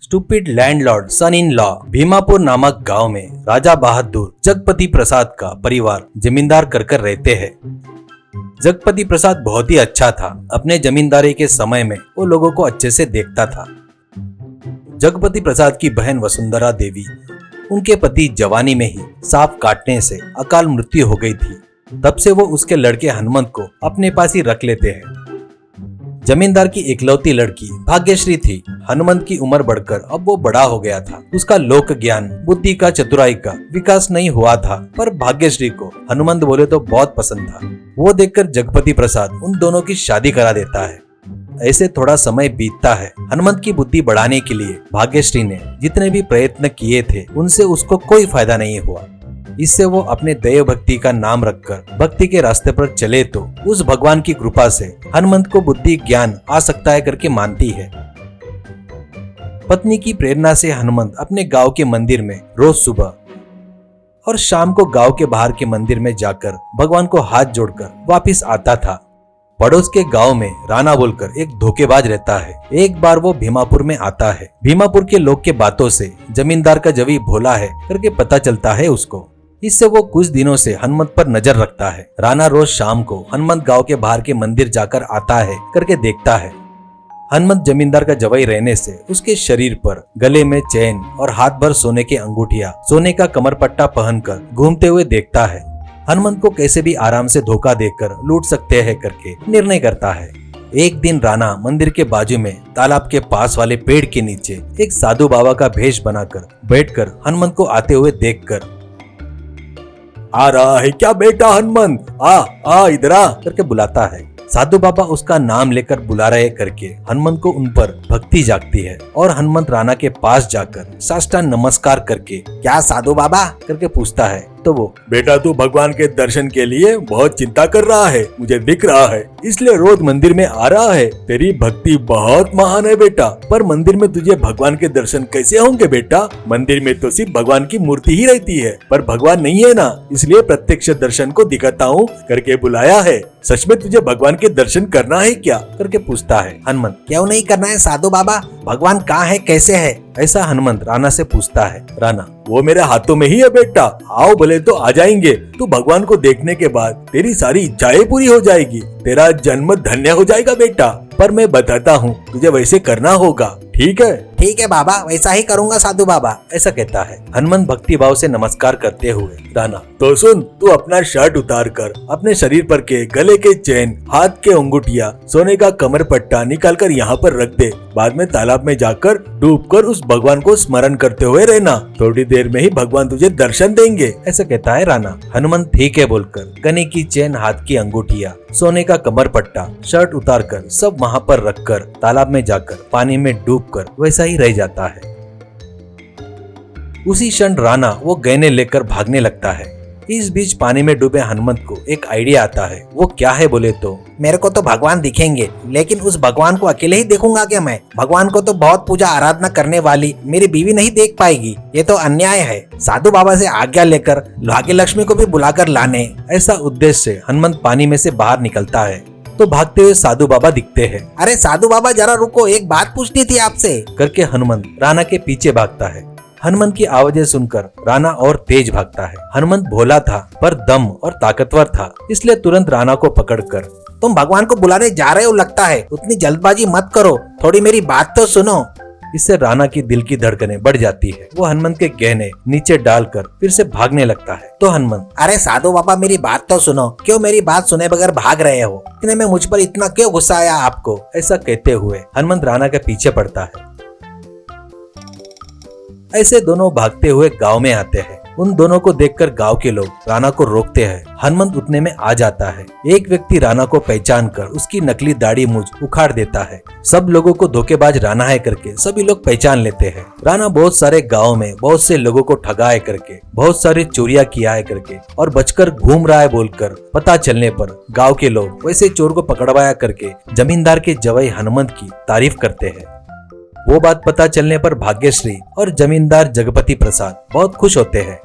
Stupid landlord son in law. Bhimapur नामक गांव में राजा बहादुर जगपति प्रसाद का परिवार जमींदार कर रहते हैं। जगपति प्रसाद बहुत ही अच्छा था। अपने जमींदारी के समय में वो लोगों को अच्छे से देखता था। जगपति प्रसाद की बहन वसुंधरा देवी, उनके पति जवानी में ही सांप काटने से अकाल मृत्यु हो गई थी। तब से वो उसके लड़के हनुमंत को अपने पास ही रख लेते हैं। जमींदार की इकलौती लड़की भाग्यश्री थी। हनुमंत की उम्र बढ़कर अब वो बड़ा हो गया था। उसका लोक ज्ञान, बुद्धि का, चतुराई का विकास नहीं हुआ था, पर भाग्यश्री को हनुमंत बोले तो बहुत पसंद था। वो देखकर जगपति प्रसाद उन दोनों की शादी करा देता है। ऐसे थोड़ा समय बीतता है। हनुमंत की बुद्धि बढ़ाने के लिए भाग्यश्री ने जितने भी प्रयत्न किए थे, उनसे उसको कोई फायदा नहीं हुआ। इससे वो अपने दैव भक्ति का नाम रखकर भक्ति के रास्ते पर चले तो उस भगवान की कृपा से हनुमंत को बुद्धि ज्ञान आ सकता है करके मानती है। पत्नी की प्रेरणा से हनुमंत अपने गांव के मंदिर में रोज सुबह और शाम को गांव के बाहर के मंदिर में जाकर भगवान को हाथ जोड़कर वापिस आता था। पड़ोस के गांव में राणा बोलकर एक धोखेबाज रहता है। एक बार वो भीमापुर में आता है। भीमापुर के लोग के बातों से जमींदार का जवी भोला है करके पता चलता है उसको। इससे वो कुछ दिनों से हनुमंत पर नजर रखता है। राणा रोज शाम को हनुमंत गांव के बाहर के मंदिर जाकर आता है करके देखता है। हनुमंत जमींदार का जवाई रहने से उसके शरीर पर गले में चैन और हाथ भर सोने के अंगूठियां, सोने का कमरपट्टा पहनकर घूमते हुए देखता है। हनुमंत को कैसे भी आराम से धोखा देकर लूट सकते हैं करके निर्णय करता है। एक दिन राणा मंदिर के बाजू में तालाब के पास वाले पेड़ के नीचे एक साधु बाबा का भेष बनाकर बैठकर हनुमंत को आते हुए देखकर, आ रहा है क्या बेटा हनुमंत, आ इधर आ करके बुलाता है। साधु बाबा उसका नाम लेकर बुला रहे करके हनुमंत को उन पर भक्ति जागती है और हनुमंत राणा के पास जाकर साष्टांग नमस्कार करके, क्या साधु बाबा करके पूछता है। तो वो, बेटा तू भगवान के दर्शन के लिए बहुत चिंता कर रहा है, मुझे दिख रहा है, इसलिए रोज मंदिर में आ रहा है। तेरी भक्ति बहुत महान है बेटा, पर मंदिर में तुझे भगवान के दर्शन कैसे होंगे बेटा? मंदिर में तो सिर्फ भगवान की मूर्ति ही रहती है, पर भगवान नहीं है ना, इसलिए प्रत्यक्ष दर्शन को दिखाता हूँ करके बुलाया है। सच में तुझे भगवान के दर्शन करना है क्या करके पूछता है। हनुमंत, क्यों नहीं करना है साधु बाबा, भगवान कहाँ है, कैसे है, ऐसा हनुमंत राणा से पूछता है। राणा, वो मेरे हाथों में ही है बेटा, आओ बोले तो आ जाएंगे। तू भगवान को देखने के बाद तेरी सारी इच्छाएं पूरी हो जाएगी, तेरा जन्म धन्य हो जाएगा बेटा। पर मैं बताता हूँ, तुझे वैसे करना होगा, ठीक है? ठीक है बाबा, वैसा ही करूँगा साधु बाबा, ऐसा कहता है। हनुमंत भक्ति भाव से नमस्कार करते हुए, राणा, तो सुन, तू अपना शर्ट उतार कर अपने शरीर पर के गले के चैन, हाथ के अंगूठिया, सोने का कमर पट्टा निकाल कर यहाँ पर रख दे। बाद में तालाब में जाकर डूबकर उस भगवान को स्मरण करते हुए रहना, थोड़ी देर में ही भगवान तुझे दर्शन देंगे, ऐसा कहता है राणा। हनुमंत ठीक है बोलकर गले की चैन, हाथ की अंगूठिया, सोने का कमर पट्टा, शर्ट उतार कर सब वहाँ पर रखकर तालाब में जाकर पानी में डूबकर वैसा ही रह जाता है। उसी क्षण राणा वो गहने लेकर भागने लगता है। इस बीच पानी में डूबे हनुमंत को एक आइडिया आता है। वो क्या है बोले तो, मेरे को तो भगवान दिखेंगे, लेकिन उस भगवान को अकेले ही देखूंगा क्या मैं? भगवान को तो बहुत पूजा आराधना करने वाली मेरी बीवी नहीं देख पाएगी, ये तो अन्याय है। साधु बाबा से आज्ञा लेकर भाग्य लक्ष्मी को भी बुलाकर लाने, ऐसा उद्देश्य से हनुमंत पानी में से बाहर निकलता है तो भागते हुए साधु बाबा दिखते हैं। अरे साधु बाबा जरा रुको, एक बात पूछनी थी आपसे करके हनुमंत राणा के पीछे भागता है। हनुमंत की आवाजें सुनकर राणा और तेज भागता है। हनुमंत भोला था पर दम और ताकतवर था, इसलिए तुरंत राणा को पकड़कर, तुम भगवान को बुलाने जा रहे हो लगता है, उतनी जल्दबाजी मत करो, थोड़ी मेरी बात तो सुनो। इससे राणा की दिल की धड़कनें बढ़ जाती है। वो हनुमंत के गहने नीचे डालकर फिर से भागने लगता है। तो हनुमंत, अरे साधु बाबा मेरी बात तो सुनो, क्यों मेरी बात सुने बगैर भाग रहे हो? इतने में मुझ पर इतना क्यों गुस्सा आया आपको? ऐसा कहते हुए हनुमंत राणा के पीछे पड़ता है। ऐसे दोनों भागते हुए गांव में आते हैं। उन दोनों को देखकर गांव के लोग राणा को रोकते हैं। हनुमंत उतने में आ जाता है। एक व्यक्ति राणा को पहचान कर उसकी नकली दाढ़ी मूंछ उखाड़ देता है। सब लोगों को धोखेबाज राणा है करके सभी लोग पहचान लेते हैं। राणा बहुत सारे गाँव में बहुत से लोगों को ठगा है करके, बहुत सारी चोरियां किया है करके और बचकर घूम रहा है बोलकर पता चलने पर गाँव के लोग वैसे चोर को पकड़वाया करके जमींदार के जवाई हनुमंत की तारीफ करते हैं। वो बात पता चलने पर भाग्यश्री और जमींदार जगपति प्रसाद बहुत खुश होते हैं।